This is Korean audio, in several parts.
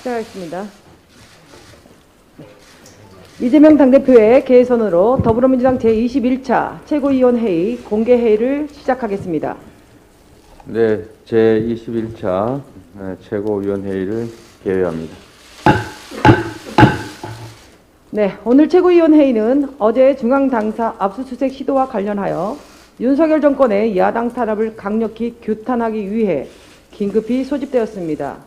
시작하겠습니다. 이재명 당대표의 개선으로 더불어민주당 제21차 최고위원회의 공개회의를 시작하겠습니다. 네, 제21차 최고위원회의를 개회합니다. 네, 오늘 최고위원회의는 어제 중앙당사 압수수색 시도와 관련하여 윤석열 정권의 야당 탄압을 강력히 규탄하기 위해 긴급히 소집되었습니다.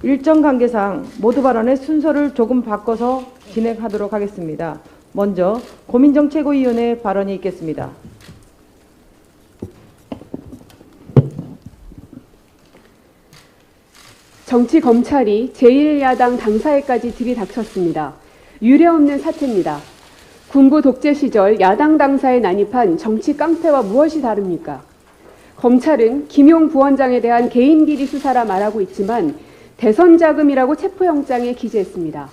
일정 관계상 모두 발언의 순서를 조금 바꿔서 진행하도록 하겠습니다. 먼저 고민정 최고위원의 발언이 있겠습니다. 정치 검찰이 제1야당 당사에까지 들이닥쳤습니다. 유례없는 사태입니다. 군부 독재 시절 야당 당사에 난입한 정치 깡패와 무엇이 다릅니까? 검찰은 김용 부원장에 대한 개인 비리 수사라 말하고 있지만 대선 자금이라고 체포영장에 기재했습니다.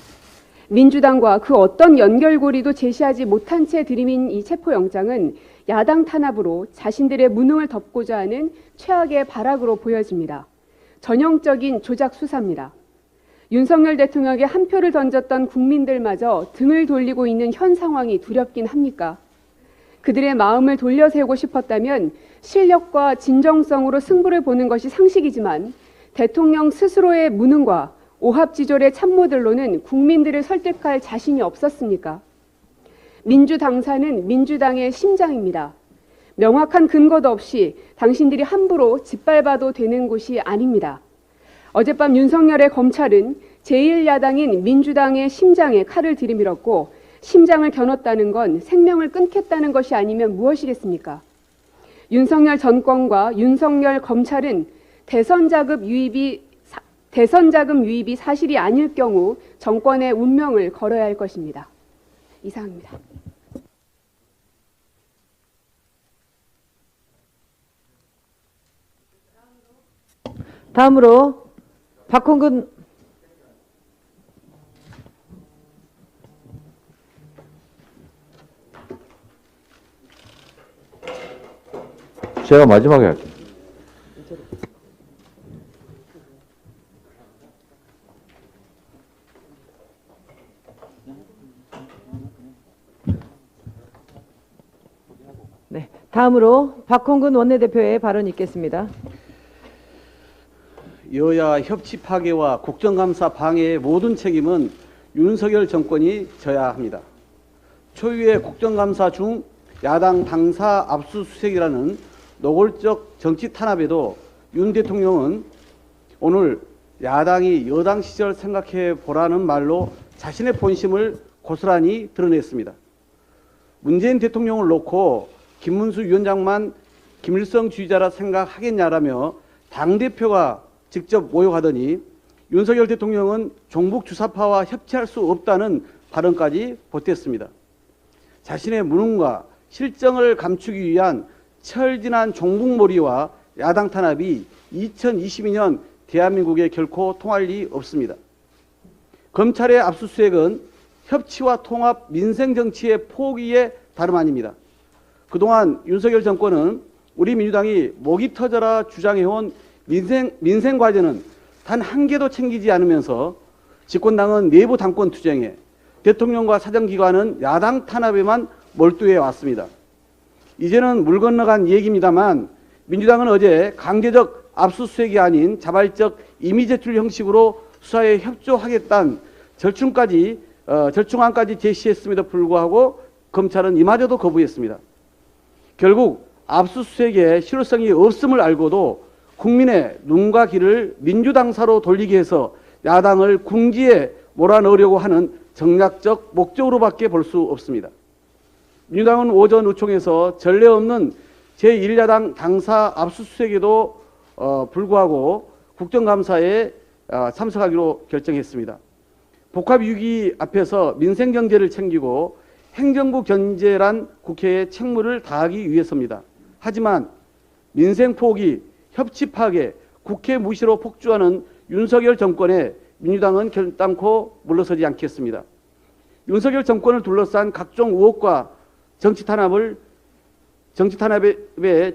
민주당과 그 어떤 연결고리도 제시하지 못한 채 들이민 이 체포영장은 야당 탄압으로 자신들의 무능을 덮고자 하는 최악의 발악으로 보여집니다. 전형적인 조작 수사입니다. 윤석열 대통령에게 한 표를 던졌던 국민들마저 등을 돌리고 있는 현 상황이 두렵긴 합니까? 그들의 마음을 돌려세우고 싶었다면 실력과 진정성으로 승부를 보는 것이 상식이지만 대통령 스스로의 무능과 오합지졸의 참모들로는 국민들을 설득할 자신이 없었습니까? 민주당사는 민주당의 심장입니다. 명확한 근거도 없이 당신들이 함부로 짓밟아도 되는 곳이 아닙니다. 어젯밤 윤석열의 검찰은 제1야당인 민주당의 심장에 칼을 들이밀었고 심장을 겨눴다는 건 생명을 끊겠다는 것이 아니면 무엇이겠습니까? 윤석열 정권과 윤석열 검찰은 대선 자금 유입이 사실이 아닐 경우 정권의 운명을 걸어야 할 것입니다. 이상입니다. 다음으로 박홍근 제가 마지막에 할게요. 네, 다음으로 박홍근 원내대표의 발언이 있겠습니다. 여야 협치 파괴와 국정감사 방해의 모든 책임은 윤석열 정권이 져야 합니다. 초유의 국정감사 중 야당 당사 압수수색이라는 노골적 정치 탄압에도 윤 대통령은 오늘 야당이 여당 시절 생각해 보라는 말로 자신의 본심을 고스란히 드러냈습니다. 문재인 대통령을 놓고 김문수 위원장만 김일성주의자라 생각하겠냐라며 당대표가 직접 모욕하더니 윤석열 대통령은 종북 주사파와 협치할 수 없다는 발언까지 보탰습니다. 자신의 무능과 실정을 감추기 위한 철진한 종북몰이와 야당 탄압이 2022년 대한민국에 결코 통할 리 없습니다. 검찰의 압수수색은 협치와 통합, 민생정치의 포기에 다름 아닙니다. 그동안 윤석열 정권은 우리 민주당이 목이 터져라 주장해온 민생 과제는 단 한 개도 챙기지 않으면서 집권당은 내부 당권 투쟁에, 대통령과 사정기관은 야당 탄압에만 몰두해 왔습니다. 이제는 물 건너간 얘기입니다만 민주당은 어제 강제적 압수수색이 아닌 자발적 임의 제출 형식으로 수사에 협조하겠다는 절충안까지 제시했음에도 불구하고 검찰은 이마저도 거부했습니다. 결국 압수수색에 실효성이 없음을 알고도 국민의 눈과 귀를 민주당사로 돌리기 위해서 야당을 궁지에 몰아넣으려고 하는 정략적 목적으로밖에 볼 수 없습니다. 민주당은 오전 의총에서 전례 없는 제1야당 당사 압수수색에도 불구하고 국정감사에 참석하기로 결정했습니다. 복합위기 앞에서 민생경제를 챙기고 행정부 견제란 국회의 책무를 다하기 위해서입니다. 하지만 민생 포기, 협치 파괴, 국회 무시로 폭주하는 윤석열 정권에 민주당은 결단코 물러서지 않겠습니다. 윤석열 정권을 둘러싼 각종 의혹과 정치 탄압의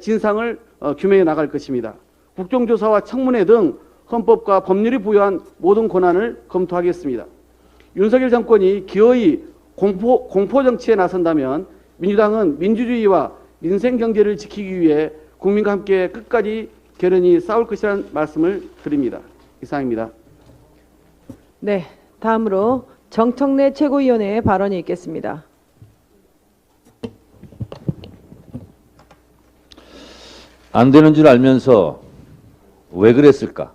진상을 규명해 나갈 것입니다. 국정조사와 청문회 등 헌법과 법률이 부여한 모든 권한을 검토하겠습니다. 윤석열 정권이 기어이 공포 정치에 나선다면 민주당은 민주주의와 민생 경제를 지키기 위해 국민과 함께 끝까지 결연히 싸울 것이라는 말씀을 드립니다. 이상입니다. 네, 다음으로 정청래 최고위원의 발언이 있겠습니다. 안 되는 줄 알면서 왜 그랬을까?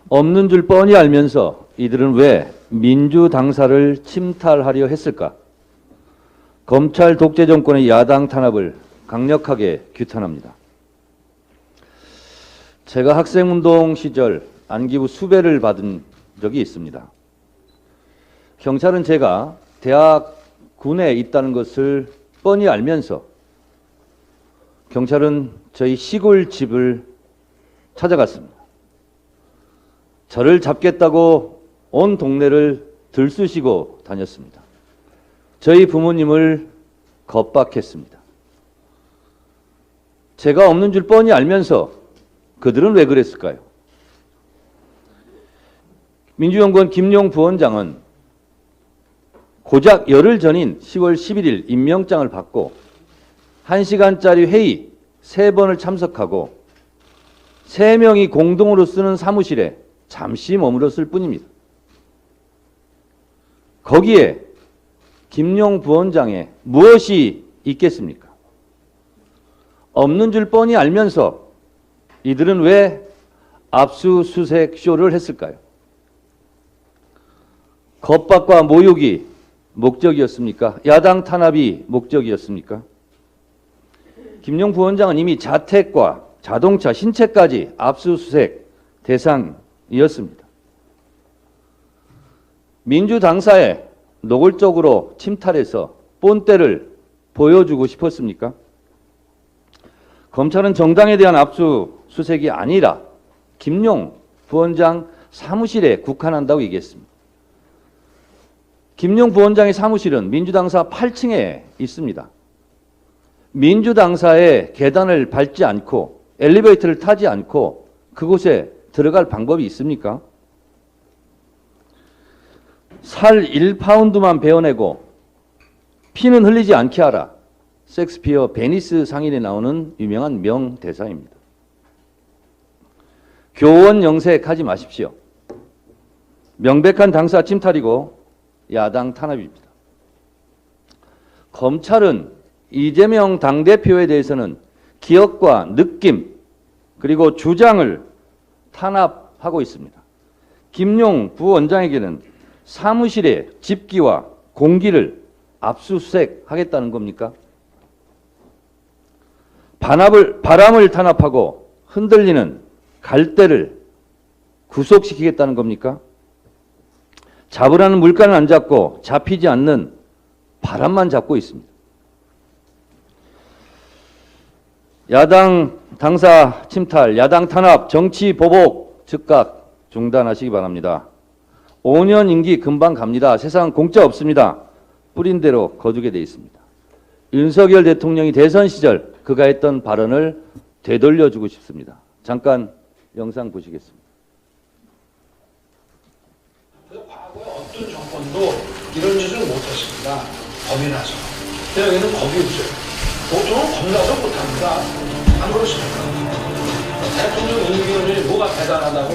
없는 줄 뻔히 알면서 이들은 왜 민주당사를 침탈하려 했을까? 검찰 독재 정권의 야당 탄압을 강력하게 규탄합니다. 제가 학생운동 시절 안기부 수배를 받은 적이 있습니다. 경찰은 제가 대학 군에 있다는 것을 뻔히 알면서 경찰은 저희 시골 집을 찾아갔습니다. 저를 잡겠다고 온 동네를 들쑤시고 다녔습니다. 저희 부모님을 겁박했습니다. 제가 없는 줄 뻔히 알면서 그들은 왜 그랬을까요? 민주연구원 김용 부원장은 고작 열흘 전인 10월 11일 임명장을 받고 1시간짜리 회의 3번을 참석하고 3명이 공동으로 쓰는 사무실에 잠시 머물렀을 뿐입니다. 거기에 김용 부원장의 무엇이 있겠습니까? 없는 줄 뻔히 알면서 이들은 왜 압수수색 쇼를 했을까요? 겁박과 모욕이 목적이었습니까? 야당 탄압이 목적이었습니까? 김용 부원장은 이미 자택과 자동차, 신체까지 압수수색 대상이었습니다. 민주당사에 노골적으로 침탈해서 본때를 보여주고 싶었습니까? 검찰은 정당에 대한 압수수색이 아니라 김용 부원장 사무실에 국한한다고 얘기했습니다. 김용 부원장의 사무실은 민주당사 8층에 있습니다. 민주당사의 계단을 밟지 않고 엘리베이터를 타지 않고 그곳에 들어갈 방법이 있습니까? 살 1파운드만 베어내고 피는 흘리지 않게 하라. 셰익스피어 베니스 상인에 나오는 유명한 명대사입니다. 교원 영색하지 마십시오. 명백한 당사 침탈이고 야당 탄압입니다. 검찰은 이재명 당대표에 대해서는 기억과 느낌 그리고 주장을 탄압하고 있습니다. 김용 부원장에게는 사무실의 집기와 공기를 압수수색하겠다는 겁니까? 바람을 탄압하고 흔들리는 갈대를 구속시키겠다는 겁니까? 잡으라는 물건은 안 잡고 잡히지 않는 바람만 잡고 있습니다. 야당 당사 침탈, 야당 탄압, 정치 보복 즉각 중단하시기 바랍니다. 5년 임기 금방 갑니다. 세상 공짜 없습니다. 뿌린 대로 거두게 돼 있습니다. 윤석열 대통령이 대선 시절 그가 했던 발언을 되돌려주고 싶습니다. 잠깐 영상 보시겠습니다. 과거에 어떤 정권도 이런 짓을 못했습니다. 겁이 나서. 근데 여기는 겁이 없어요. 보통은 겁나서 못합니다. 안 그렇습니까? 대통령 임기원이 뭐가 대단하다고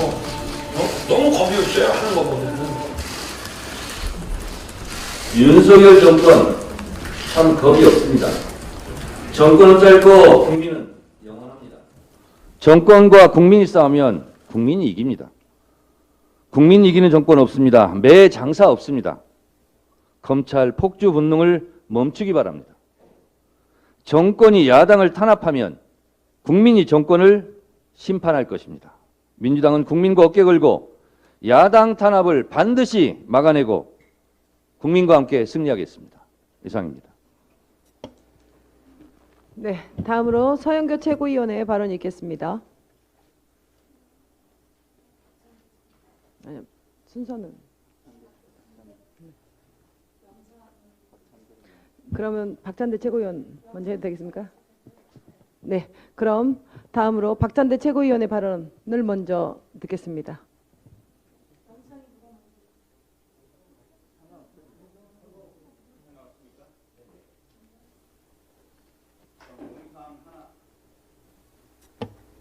너무 겁이 없어요. 하는 거 보면은. 윤석열 정권 참 겁이 없습니다. 정권은 짧고 국민은 영원합니다. 정권과 국민이 싸우면 국민이 이깁니다. 국민이 이기는 정권 없습니다. 매 장사 없습니다. 검찰 폭주 분능을 멈추기 바랍니다. 정권이 야당을 탄압하면 국민이 정권을 심판할 것입니다. 민주당은 국민과 어깨 걸고 야당 탄압을 반드시 막아내고 국민과 함께 승리하겠습니다. 이상입니다. 네, 다음으로 서영교 최고위원의 발언이 있겠습니다. 아니요, 순서는. 그러면 박찬대 최고위원 먼저 해도 되겠습니까? 네, 그럼 다음으로 박찬대 최고위원의 발언을 먼저 듣겠습니다.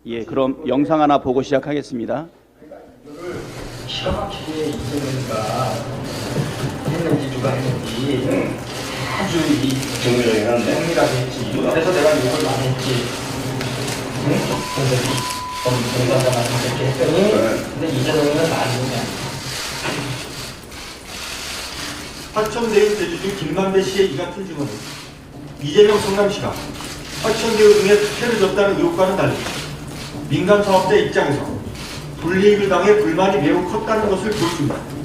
예, 그럼 영상 하나 보고 시작하겠습니다. 기가 막히게 이재명이가 했는지 누가 했는지 아주 이 정밀하게 했지. 그래서 내가 욕을 많이 했지. 근데 공사장한테 그렇게 했더니 근데 이재명이는 아니냐. 화천대유 대주주 김만배 씨의 이 같은 증언은 이재명 성남시가 화천대유 등에 특혜를 줬다는 의혹과는 달리 민간 사업자 입장에서 불이익을 당해 불만이 매우 컸다는 것을 보여줍니다.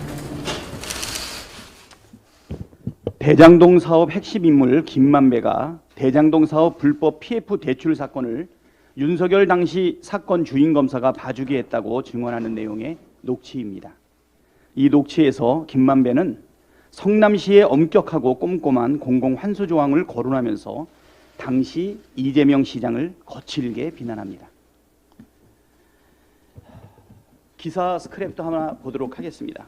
대장동 사업 핵심 인물 김만배가 대장동 사업 불법 PF 대출 사건을 윤석열 당시 사건 주인 검사가 봐주게 했다고 증언하는 내용의 녹취입니다. 이 녹취에서 김만배는 성남시의 엄격하고 꼼꼼한 공공환수 조항을 거론하면서 당시 이재명 시장을 거칠게 비난합니다. 기사 스크랩도 하나 보도록 하겠습니다.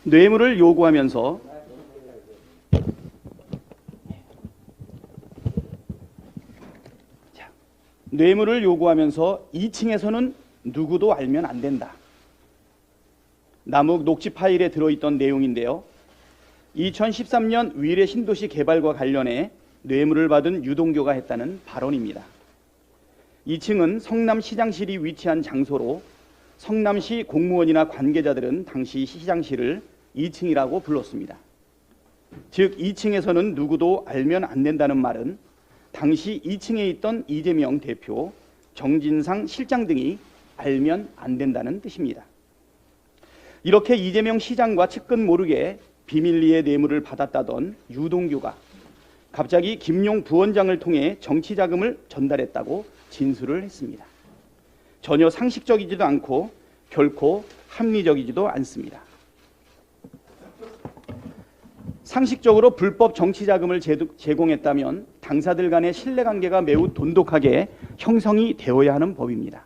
뇌물을 요구하면서 뇌물을 요구하면서 2층에서는 누구도 알면 안 된다. 남욱 녹취 파일에 들어있던 내용인데요. 2013년 위례 신도시 개발과 관련해 뇌물을 받은 유동규가 했다는 발언입니다. 2층은 성남시장실이 위치한 장소로 성남시 공무원이나 관계자들은 당시 시장실을 2층이라고 불렀습니다. 즉 2층에서는 누구도 알면 안 된다는 말은 당시 2층에 있던 이재명 대표, 정진상 실장 등이 알면 안 된다는 뜻입니다. 이렇게 이재명 시장과 측근 모르게 비밀리에 뇌물을 받았다던 유동규가 갑자기 김용 부원장을 통해 정치자금을 전달했다고 진술을 했습니다. 전혀 상식적이지도 않고 결코 합리적이지도 않습니다. 상식적으로 불법 정치자금을 제공했다면 당사들 간의 신뢰관계가 매우 돈독하게 형성이 되어야 하는 법입니다.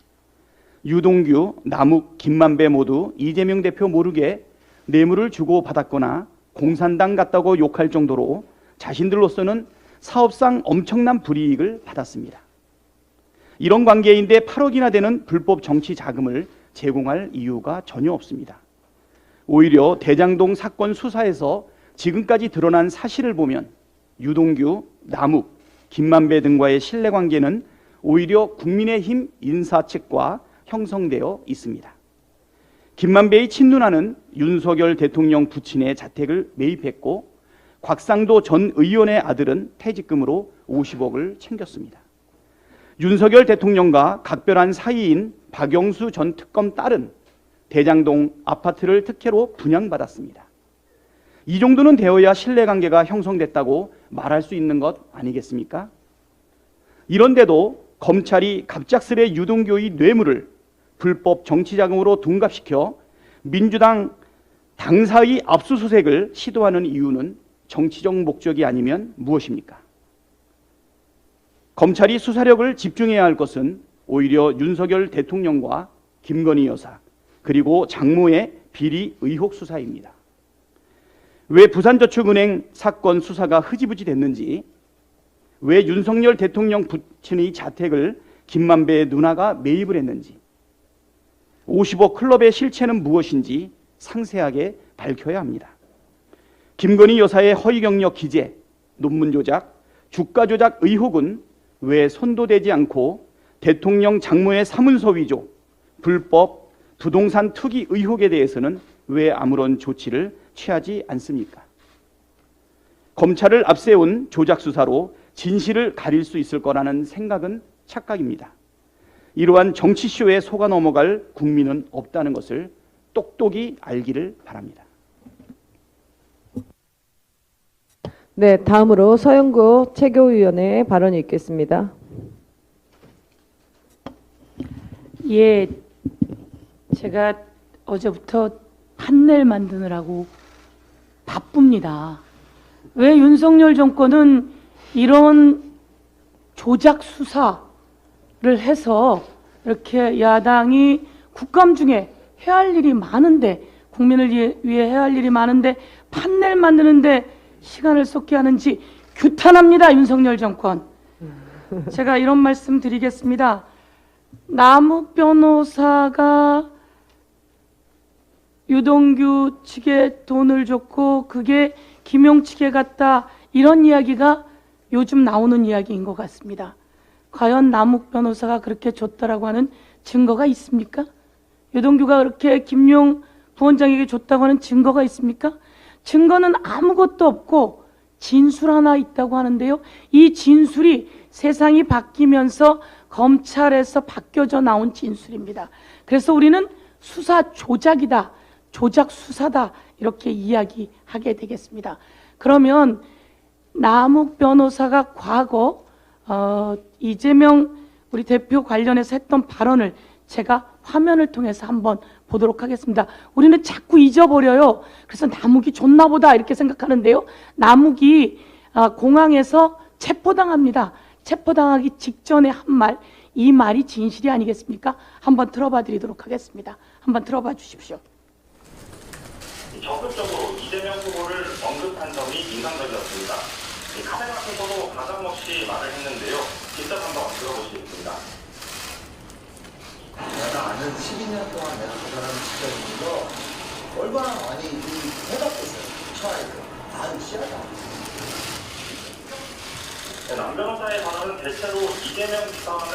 유동규, 남욱, 김만배 모두 이재명 대표 모르게 뇌물을 주고 받았거나 공산당 같다고 욕할 정도로 자신들로서는 사업상 엄청난 불이익을 받았습니다. 이런 관계인데 8억이나 되는 불법 정치 자금을 제공할 이유가 전혀 없습니다. 오히려 대장동 사건 수사에서 지금까지 드러난 사실을 보면 유동규, 남욱, 김만배 등과의 신뢰관계는 오히려 국민의힘 인사 측과 형성되어 있습니다. 김만배의 친누나는 윤석열 대통령 부친의 자택을 매입했고 곽상도 전 의원의 아들은 퇴직금으로 50억을 챙겼습니다. 윤석열 대통령과 각별한 사이인 박영수 전 특검 딸은 대장동 아파트를 특혜로 분양받았습니다. 이 정도는 되어야 신뢰관계가 형성됐다고 말할 수 있는 것 아니겠습니까? 이런데도 검찰이 갑작스레 유동규의 뇌물을 불법 정치자금으로 둔갑시켜 민주당 당사의 압수수색을 시도하는 이유는 정치적 목적이 아니면 무엇입니까? 검찰이 수사력을 집중해야 할 것은 오히려 윤석열 대통령과 김건희 여사 그리고 장모의 비리 의혹 수사입니다. 왜 부산저축은행 사건 수사가 흐지부지 됐는지, 왜 윤석열 대통령 부친의 자택을 김만배의 누나가 매입을 했는지, 50억 클럽의 실체는 무엇인지 상세하게 밝혀야 합니다. 김건희 여사의 허위 경력 기재, 논문 조작, 주가 조작 의혹은 왜 손도대지 않고 대통령 장모의 사문서 위조, 불법 부동산 투기 의혹에 대해서는 왜 아무런 조치를 취하지 않습니까? 검찰을 앞세운 조작 수사로 진실을 가릴 수 있을 거라는 생각은 착각입니다. 이러한 정치쇼에 속아 넘어갈 국민은 없다는 것을 똑똑히 알기를 바랍니다. 네, 다음으로 서영구 최고위원의 발언이 있겠습니다. 예, 제가 어제부터 판넬 만드느라고 바쁩니다. 왜 윤석열 정권은 이런 조작 수사를 해서 이렇게 야당이 국감 중에 해야 할 일이 많은데, 국민을 위해 해야 할 일이 많은데 판넬 만드는데 시간을 쏟게 하는지 규탄합니다, 윤석열 정권. 제가 이런 말씀 드리겠습니다. 남욱 변호사가 유동규 측에 돈을 줬고 그게 김용 측에 갔다, 이런 이야기가 요즘 나오는 이야기인 것 같습니다. 과연 남욱 변호사가 그렇게 줬다라고 하는 증거가 있습니까? 유동규가 그렇게 김용 부원장에게 줬다고 하는 증거가 있습니까? 증거는 아무것도 없고 진술 하나 있다고 하는데요. 이 진술이 세상이 바뀌면서 검찰에서 바뀌어져 나온 진술입니다. 그래서 우리는 수사 조작이다, 조작 수사다, 이렇게 이야기하게 되겠습니다. 그러면 남욱 변호사가 과거 이재명 우리 대표 관련해서 했던 발언을 제가 화면을 통해서 한번 보도록 하겠습니다. 우리는 자꾸 잊어버려요. 그래서 남욱이 줬나 보다 이렇게 생각하는데요. 남욱이 공항에서 체포당합니다. 체포당하기 직전에 한 말, 이 말이 진실이 아니겠습니까? 한번 들어봐 드리도록 하겠습니다. 한번 들어봐 주십시오. 적극적으로 이재명 후보를 언급한 점이 인상적이었습니다. 카메라 앞에서도 가감 없이 말을 했는데요. 직접 한번 들어보시겠습니다. 내가 아는 12년 동안 내가 그 사람을 지켜주면서 얼마나 많이 해봤겠어요. 처아이고 시하다. 남 변호사의 발언은 대체로 이재명 지사와는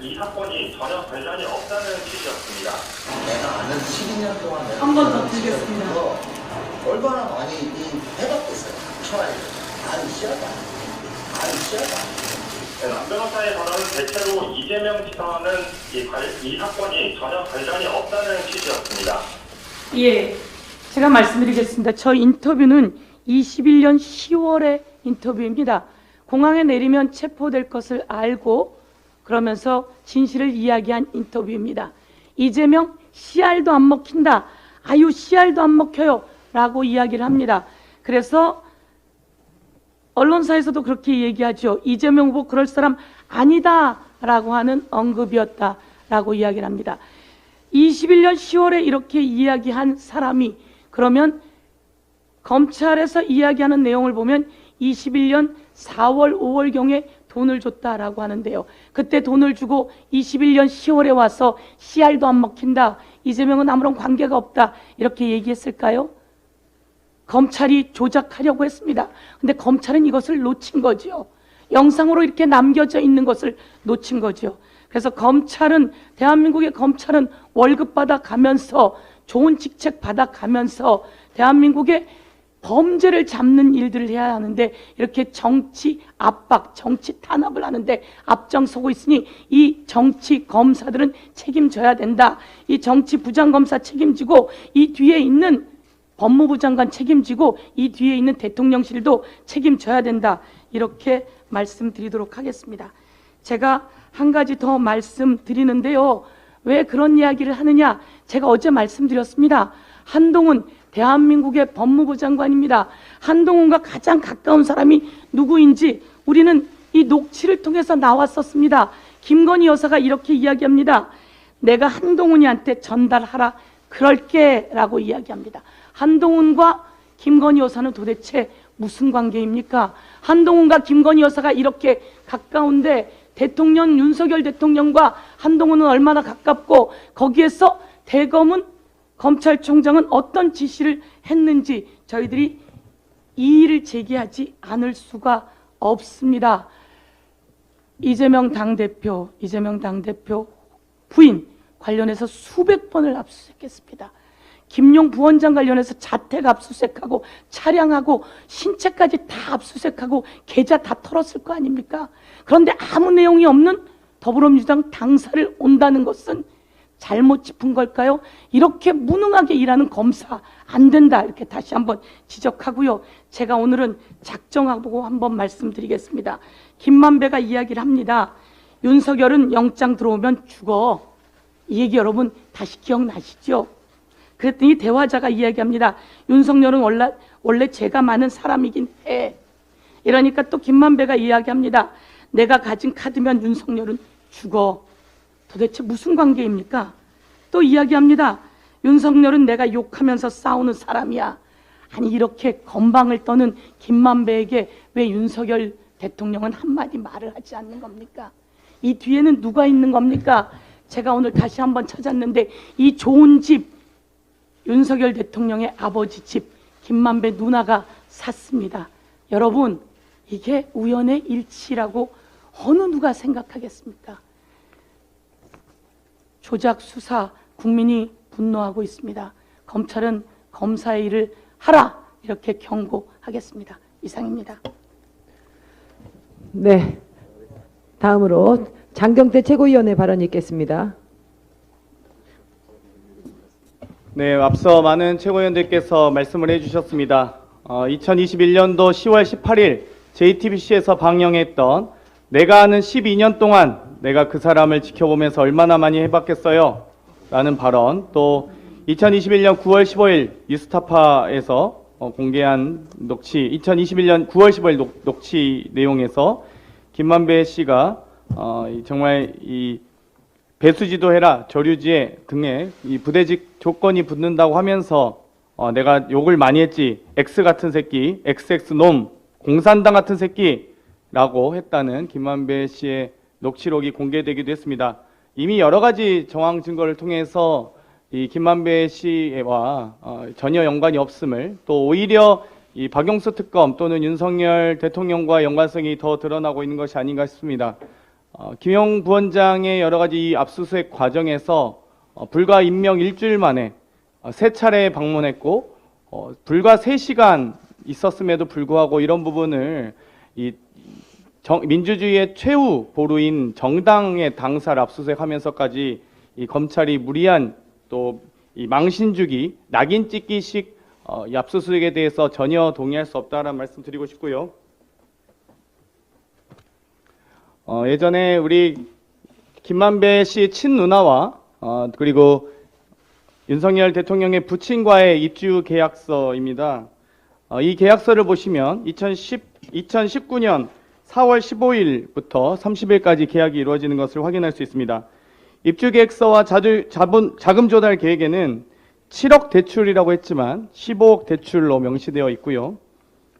이 사건이 전혀 관련이 없다는 취지였습니다. 내가 아는 12년 동안 내가 한 번 더 드리겠습니다. 얼마나 많이 해봤겠어요. 처아이고 시하다. 남 변호사의 발언은 대체로 이재명 지사와는 이 사건이 전혀 관련이 없다는 취지였습니다. 예, 제가 말씀드리겠습니다. 저 인터뷰는 21년 10월의 인터뷰입니다. 공항에 내리면 체포될 것을 알고 그러면서 진실을 이야기한 인터뷰입니다. 이재명 CR도 안 먹힌다. 아유, CR도 안 먹혀요. 라고 이야기를 합니다. 그래서 언론사에서도 그렇게 얘기하죠. 이재명 후보 그럴 사람 아니다 라고 하는 언급이었다 라고 이야기를 합니다. 21년 10월에 이렇게 이야기한 사람이 그러면 검찰에서 이야기하는 내용을 보면 21년 4월, 5월경에 돈을 줬다라고 하는데요. 그때 돈을 주고 21년 10월에 와서 CR도 안 먹힌다. 이재명은 아무런 관계가 없다. 이렇게 얘기했을까요? 검찰이 조작하려고 했습니다. 근데 검찰은 이것을 놓친 거죠. 영상으로 이렇게 남겨져 있는 것을 놓친 거죠. 그래서 검찰은, 대한민국의 검찰은 월급 받아가면서 좋은 직책 받아가면서 대한민국의 범죄를 잡는 일들을 해야 하는데 이렇게 정치 압박, 정치 탄압을 하는데 앞장서고 있으니 이 정치 검사들은 책임져야 된다. 이 정치 부장검사 책임지고 이 뒤에 있는 법무부 장관 책임지고 이 뒤에 있는 대통령실도 책임져야 된다. 이렇게 말씀드리도록 하겠습니다. 제가 한 가지 더 말씀드리는데요. 왜 그런 이야기를 하느냐? 제가 어제 말씀드렸습니다. 한동훈 대한민국의 법무부 장관입니다. 한동훈과 가장 가까운 사람이 누구인지 우리는 이 녹취를 통해서 나왔었습니다. 김건희 여사가 이렇게 이야기합니다. 내가 한동훈이한테 전달하라 그럴게 라고 이야기합니다. 한동훈과 김건희 여사는 도대체 무슨 관계입니까? 한동훈과 김건희 여사가 이렇게 가까운데 대통령 윤석열 대통령과 한동훈은 얼마나 가깝고 거기에서 대검은 검찰총장은 어떤 지시를 했는지 저희들이 이의를 제기하지 않을 수가 없습니다. 이재명 당대표 부인 관련해서 수백 번을 압수수색했습니다. 김용 부원장 관련해서 자택 압수수색하고 차량하고 신체까지 다 압수수색하고 계좌 다 털었을 거 아닙니까? 그런데 아무 내용이 없는 더불어민주당 당사를 온다는 것은 잘못 짚은 걸까요? 이렇게 무능하게 일하는 검사 안 된다 이렇게 다시 한번 지적하고요. 제가 오늘은 작정하고 한번 말씀드리겠습니다. 김만배가 이야기를 합니다. 윤석열은 영장 들어오면 죽어. 이 얘기 여러분 다시 기억나시죠? 그랬더니 대화자가 이야기합니다. 윤석열은 원래 죄가 많은 사람이긴 해. 이러니까 또 김만배가 이야기합니다. 내가 가진 카드면 윤석열은 죽어. 도대체 무슨 관계입니까? 또 이야기합니다. 윤석열은 내가 욕하면서 싸우는 사람이야. 아니 이렇게 건방을 떠는 김만배에게 왜 윤석열 대통령은 한마디 말을 하지 않는 겁니까? 이 뒤에는 누가 있는 겁니까? 제가 오늘 다시 한번 찾았는데 이 좋은 집, 윤석열 대통령의 아버지 집 김만배 누나가 샀습니다. 여러분, 이게 우연의 일치라고 어느 누가 생각하겠습니까? 조작 수사, 국민이 분노하고 있습니다. 검찰은 검사의 일을 하라, 이렇게 경고하겠습니다. 이상입니다. 네. 다음으로 장경태 최고위원의 발언이 있겠습니다. 네, 앞서 많은 최고위원들께서 말씀을 해주셨습니다. 2021년도 10월 18일 JTBC에서 방영했던 내가 아는 12년 동안 내가 그 사람을 지켜보면서 얼마나 많이 해봤겠어요? 라는 발언, 또 2021년 9월 15일 뉴스타파에서 공개한 녹취, 2021년 9월 15일 녹취 내용에서 김만배 씨가 정말 이 배수지도 해라, 저류지에 등에 이 부대직 조건이 붙는다고 하면서 내가 욕을 많이 했지, X 같은 새끼, XX놈, 공산당 같은 새끼라고 했다는 김만배 씨의 녹취록이 공개되기도 했습니다. 이미 여러 가지 정황 증거를 통해서 이 김만배 씨와 전혀 연관이 없음을, 또 오히려 이 박용수 특검 또는 윤석열 대통령과 연관성이 더 드러나고 있는 것이 아닌가 싶습니다. 김용 부원장의 여러 가지 이 압수수색 과정에서 불과 임명 일주일 만에 3차례 방문했고 불과 3시간 있었음에도 불구하고 이런 부분을 이 민주주의의 최후 보루인 정당의 당사를 압수수색하면서까지 이 검찰이 무리한 또 이 망신주기, 낙인 찍기식 이 압수수색에 대해서 전혀 동의할 수 없다라는 말씀 드리고 싶고요. 예전에 우리 김만배 씨 친누나와 그리고 윤석열 대통령의 부친과의 입주 계약서입니다. 이 계약서를 보시면 2019년 4월 15일부터 30일까지 계약이 이루어지는 것을 확인할 수 있습니다. 입주 계획서와 자금 조달 계획에는 7억 대출이라고 했지만 15억 대출로 명시되어 있고요.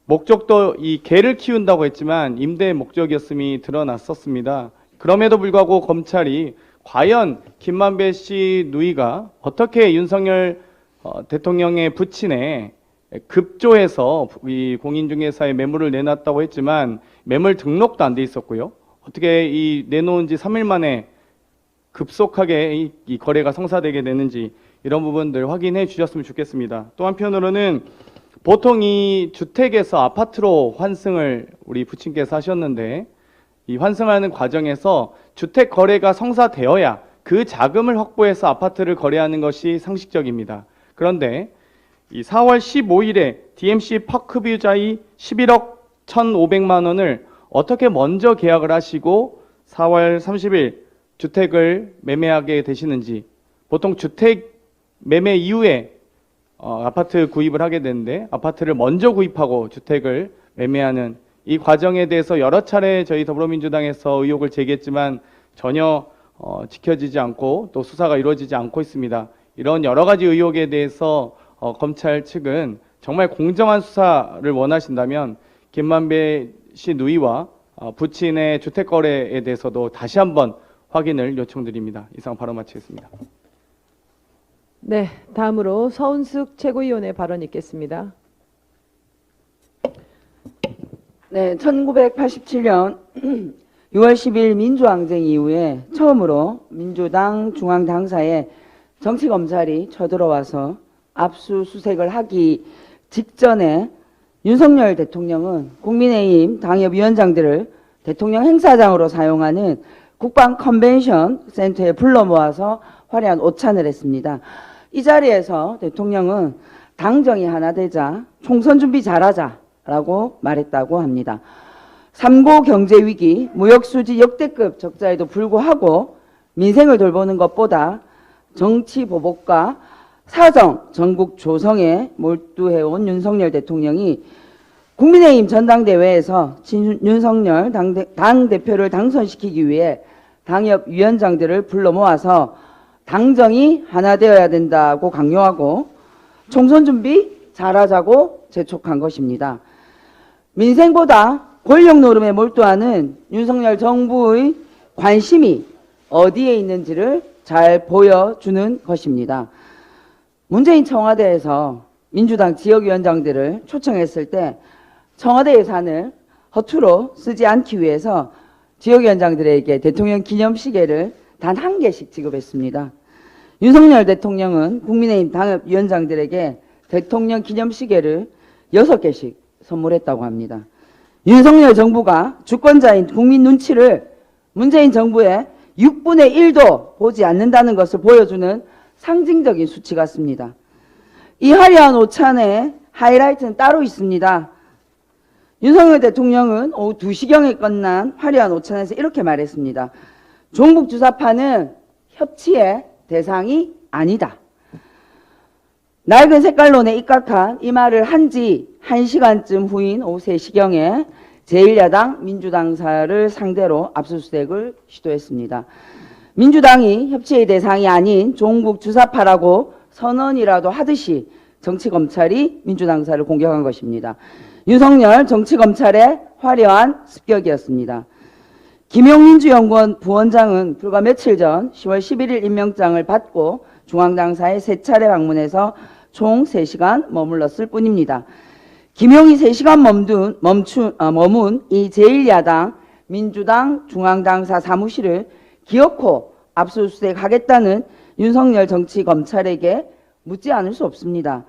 목적도 이 개를 키운다고 했지만 임대의 목적이었음이 드러났었습니다. 그럼에도 불구하고 검찰이 과연 김만배 씨 누이가 어떻게 윤석열 대통령의 부친에 급조해서 이 공인중개사에 매물을 내놨다고 했지만 매물 등록도 안 돼 있었고요. 어떻게 이 내놓은 지 3일 만에 급속하게 이 거래가 성사되게 되는지 이런 부분들 확인해 주셨으면 좋겠습니다. 또 한편으로는 보통 이 주택에서 아파트로 환승을 우리 부친께서 하셨는데 이 환승하는 과정에서 주택 거래가 성사되어야 그 자금을 확보해서 아파트를 거래하는 것이 상식적입니다. 그런데 이 4월 15일에 DMC 파크뷰자이 11억 1,500만 원을 어떻게 먼저 계약을 하시고 4월 30일 주택을 매매하게 되시는지, 보통 주택 매매 이후에 아파트 구입을 하게 되는데 아파트를 먼저 구입하고 주택을 매매하는 이 과정에 대해서 여러 차례 저희 더불어민주당에서 의혹을 제기했지만 전혀 지켜지지 않고 또 수사가 이루어지지 않고 있습니다. 이런 여러 가지 의혹에 대해서 검찰 측은 정말 공정한 수사를 원하신다면 김만배 씨 누이와 부친의 주택 거래에 대해서도 다시 한번 확인을 요청드립니다. 이상 발언 마치겠습니다. 네, 다음으로 서은숙 최고위원의 발언이 있겠습니다. 네, 1987년 6월 10일 민주항쟁 이후에 처음으로 민주당 중앙당사에 정치검찰이 쳐들어와서 압수수색을 하기 직전에 윤석열 대통령은 국민의힘 당협위원장들을 대통령 행사장으로 사용하는 국방 컨벤션 센터에 불러 모아서 화려한 오찬을 했습니다. 이 자리에서 대통령은 당정이 하나 되자 총선 준비 잘하자라고 말했다고 합니다. 3고 경제위기, 무역수지 역대급 적자에도 불구하고 민생을 돌보는 것보다 정치 보복과 사정, 전국 조성에 몰두해온 윤석열 대통령이 국민의힘 전당대회에서 윤석열 당대표를 당선시키기 위해 당협위원장들을 불러 모아서 당정이 하나 되어야 된다고 강요하고 총선 준비 잘하자고 재촉한 것입니다. 민생보다 권력 노름에 몰두하는 윤석열 정부의 관심이 어디에 있는지를 잘 보여주는 것입니다. 문재인 청와대에서 민주당 지역위원장들을 초청했을 때 청와대 예산을 허투루 쓰지 않기 위해서 지역위원장들에게 대통령 기념시계를 단 1개씩 지급했습니다. 윤석열 대통령은 국민의힘 당협위원장들에게 대통령 기념시계를 6개씩 선물했다고 합니다. 윤석열 정부가 주권자인 국민 눈치를 문재인 정부의 6분의 1도 보지 않는다는 것을 보여주는 상징적인 수치 같습니다. 이 화려한 오찬의 하이라이트는 따로 있습니다. 윤석열 대통령은 오후 2시경에 끝난 화려한 오찬에서 이렇게 말했습니다. 종북 주사파는 협치의 대상이 아니다. 낡은 색깔론에 입각한 이 말을 한 지 1시간쯤 후인 오후 3시경에 제1야당 민주당사를 상대로 압수수색을 시도했습니다. 민주당이 협치의 대상이 아닌 종북 주사파라고 선언이라도 하듯이 정치검찰이 민주당사를 공격한 것입니다. 윤석열 정치검찰의 화려한 습격이었습니다. 김용민주연구원 부원장은 불과 며칠 전 10월 11일 임명장을 받고 중앙당사에 3차례 방문해서 총 3시간 머물렀을 뿐입니다. 김용이 3시간 머문 이 제1야당 민주당 중앙당사 사무실을 기어코 압수수색하겠다는 윤석열 정치검찰에게 묻지 않을 수 없습니다.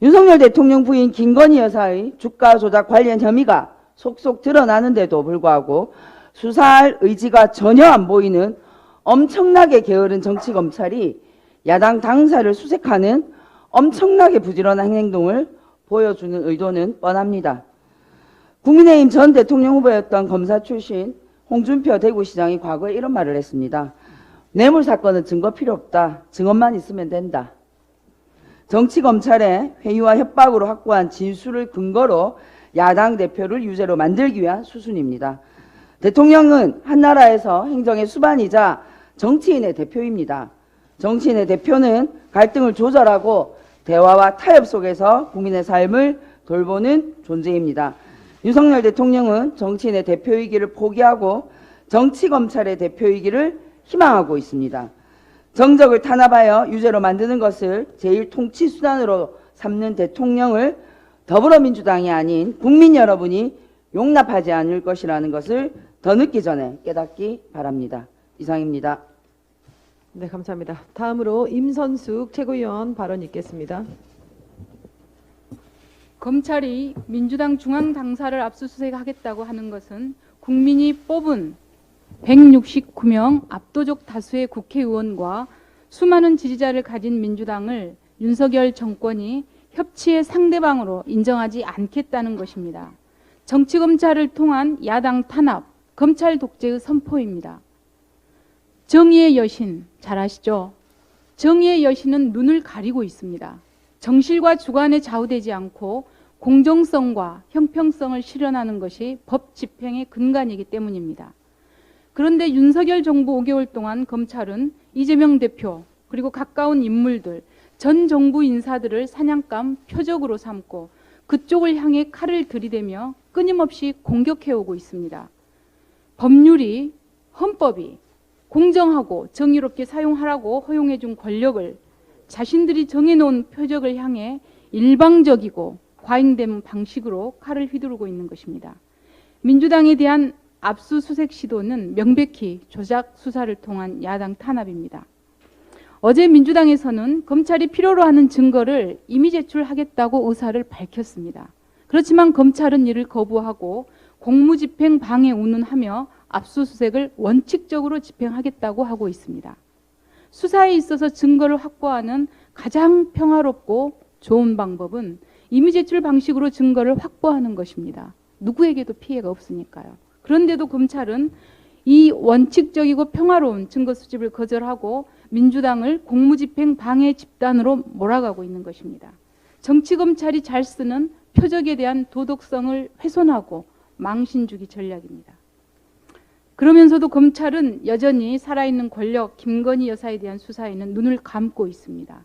윤석열 대통령 부인 김건희 여사의 주가 조작 관련 혐의가 속속 드러나는데도 불구하고 수사할 의지가 전혀 안 보이는 엄청나게 게으른 정치검찰이 야당 당사를 수색하는 엄청나게 부지런한 행동을 보여주는 의도는 뻔합니다. 국민의힘 전 대통령 후보였던 검사 출신 홍준표 대구시장이 과거에 이런 말을 했습니다. 뇌물 사건은 증거 필요 없다. 증언만 있으면 된다. 정치검찰의 회유와 협박으로 확보한 진술을 근거로 야당 대표를 유죄로 만들기 위한 수순입니다. 대통령은 한나라에서 행정의 수반이자 정치인의 대표입니다. 정치인의 대표는 갈등을 조절하고 대화와 타협 속에서 국민의 삶을 돌보는 존재입니다. 윤석열 대통령은 정치인의 대표이기를 포기하고 정치검찰의 대표이기를 희망하고 있습니다. 정적을 탄압하여 유죄로 만드는 것을 제1통치수단으로 삼는 대통령을 더불어민주당이 아닌 국민 여러분이 용납하지 않을 것이라는 것을 더 늦기 전에 깨닫기 바랍니다. 이상입니다. 네, 감사합니다. 다음으로 임선숙 최고위원 발언 있겠습니다. 검찰이 민주당 중앙당사를 압수수색하겠다고 하는 것은 국민이 뽑은 169명 압도적 다수의 국회의원과 수많은 지지자를 가진 민주당을 윤석열 정권이 협치의 상대방으로 인정하지 않겠다는 것입니다. 정치검찰을 통한 야당 탄압, 검찰 독재의 선포입니다. 정의의 여신, 잘 아시죠? 정의의 여신은 눈을 가리고 있습니다. 정실과 주관에 좌우되지 않고 공정성과 형평성을 실현하는 것이 법 집행의 근간이기 때문입니다. 그런데 윤석열 정부 5개월 동안 검찰은 이재명 대표 그리고 가까운 인물들, 전 정부 인사들을 사냥감 표적으로 삼고 그쪽을 향해 칼을 들이대며 끊임없이 공격해오고 있습니다. 법률이, 헌법이 공정하고 정의롭게 사용하라고 허용해준 권력을 자신들이 정해놓은 표적을 향해 일방적이고 과잉된 방식으로 칼을 휘두르고 있는 것입니다. 민주당에 대한 압수수색 시도는 명백히 조작 수사를 통한 야당 탄압입니다. 어제 민주당에서는 검찰이 필요로 하는 증거를 이미 제출하겠다고 의사를 밝혔습니다. 그렇지만 검찰은 이를 거부하고 공무집행 방해 운운하며 압수수색을 원칙적으로 집행하겠다고 하고 있습니다. 수사에 있어서 증거를 확보하는 가장 평화롭고 좋은 방법은 이미 제출 방식으로 증거를 확보하는 것입니다. 누구에게도 피해가 없으니까요. 그런데도 검찰은 이 원칙적이고 평화로운 증거 수집을 거절하고 민주당을 공무집행 방해 집단으로 몰아가고 있는 것입니다. 정치검찰이 잘 쓰는 표적에 대한 도덕성을 훼손하고 망신주기 전략입니다. 그러면서도 검찰은 여전히 살아있는 권력 김건희 여사에 대한 수사에는 눈을 감고 있습니다.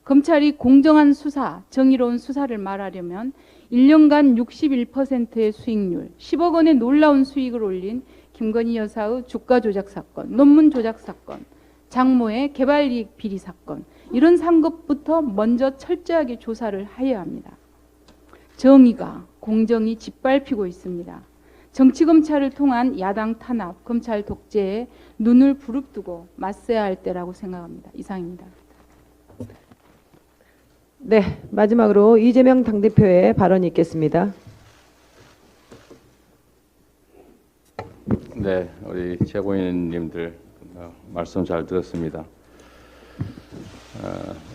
검찰이 공정한 수사, 정의로운 수사를 말하려면 1년간 61%의 수익률, 10억 원의 놀라운 수익을 올린 김건희 여사의 주가 조작 사건, 논문 조작 사건, 장모의 개발이익 비리 사건, 이런 상급부터 먼저 철저하게 조사를 하여야 합니다. 정의가, 공정이 짓밟히고 있습니다. 정치검찰을 통한 야당 탄압, 검찰 독재에 눈을 부릅뜨고 맞서야 할 때라고 생각합니다. 이상입니다. 네, 마지막으로 이재명 당대표의 발언이 있겠습니다. 네, 우리 최고위원님들 말씀 잘 들었습니다.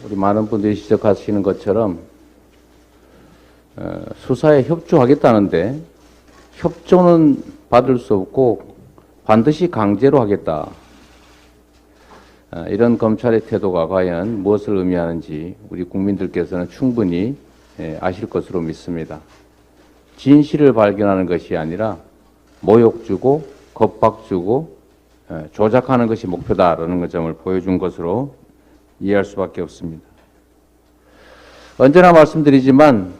우리 많은 분들이 지적하시는 것처럼 수사에 협조하겠다는데 협조는 받을 수 없고 반드시 강제로 하겠다. 이런 검찰의 태도가 과연 무엇을 의미하는지 우리 국민들께서는 충분히 아실 것으로 믿습니다. 진실을 발견하는 것이 아니라 모욕 주고 겁박 주고 조작하는 것이 목표다라는 점을 보여준 것으로 이해할 수밖에 없습니다. 언제나 말씀드리지만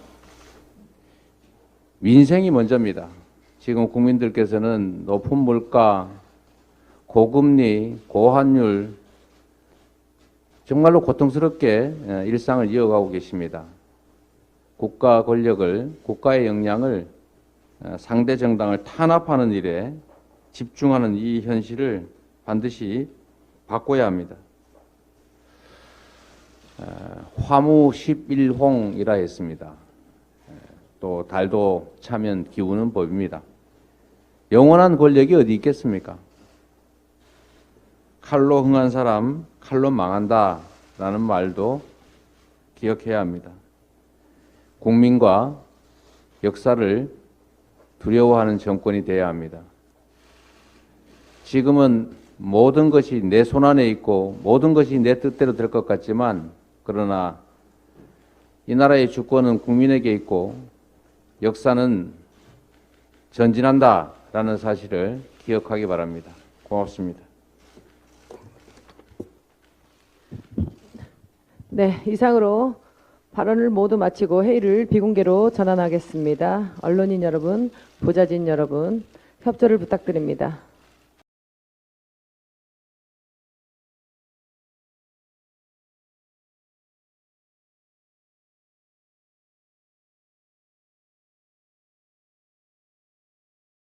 민생이 먼저입니다. 지금 국민들께서는 높은 물가, 고금리, 고환율 정말로 고통스럽게 일상을 이어가고 계십니다. 국가 권력을, 국가의 역량을 상대 정당을 탄압하는 일에 집중하는 이 현실을 반드시 바꿔야 합니다. 화무 11홍이라 했습니다. 또 달도 차면 기우는 법입니다. 영원한 권력이 어디 있겠습니까? 칼로 흥한 사람 칼로 망한다 라는 말도 기억해야 합니다. 국민과 역사를 두려워하는 정권이 되어야 합니다. 지금은 모든 것이 내 손안에 있고 모든 것이 내 뜻대로 될 것 같지만 그러나 이 나라의 주권은 국민에게 있고 역사는 전진한다라는 사실을 기억하기 바랍니다. 고맙습니다. 네, 이상으로 발언을 모두 마치고 회의를 비공개로 전환하겠습니다. 언론인 여러분, 보좌진 여러분, 협조를 부탁드립니다.